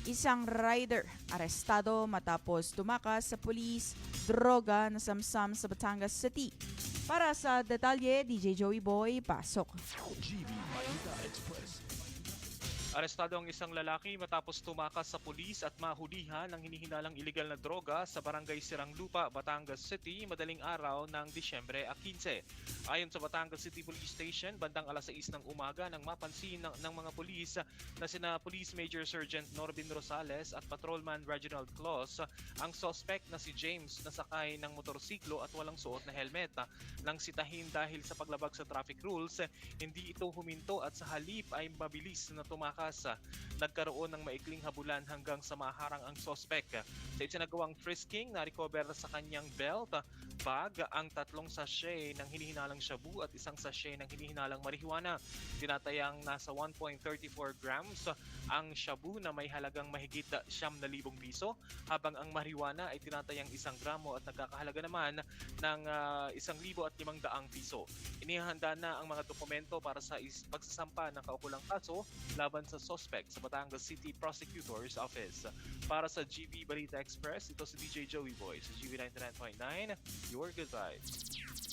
Isang rider arestado matapos tumakas sa pulis, droga na samsam sa Batangas City. Para sa detalye, DJ Joey Boy, pasok. GB Balita Express. Arestado ang isang lalaki matapos tumakas sa pulis at mahulihan ng hinihinalang ilegal na droga sa barangay Siranglupa, Batangas City, madaling araw ng Disyembre 15. Ayon sa Batangas City Police Station, bandang alas 6 ng umaga nang mapansin ng mga pulis na sina Police Major Sergeant Norbin Rosales at Patrolman Reginald Claus ang suspect na si James na sakay ng motorsiklo at walang suot na helmet. Nang sitahin dahil sa paglabag sa traffic rules, hindi ito huminto at sa halip ay mabilis na tumakas. Nagkaroon ng maikling habulan hanggang sa maharang ang suspect. Sa isinagawang frisking, na-recover sa kanyang belt, bag, ang 3 sachet ng hinihinalang shabu at 1 sachet ng hinihinalang marijuana. Tinatayang nasa 1.34 grams ang shabu na may halagang mahigit 9,000 piso, habang ang marijuana ay tinatayang 1 gramo at nagkakahalaga naman ng 1,500 piso. Inihanda na ang mga dokumento para sa pagsasampa ng kaukulang kaso laban sa suspect sa Batangas City Prosecutor's Office. Para sa GB Balita Express, ito si DJ Joey Boy sa GB 99.9, Your Good Vibes.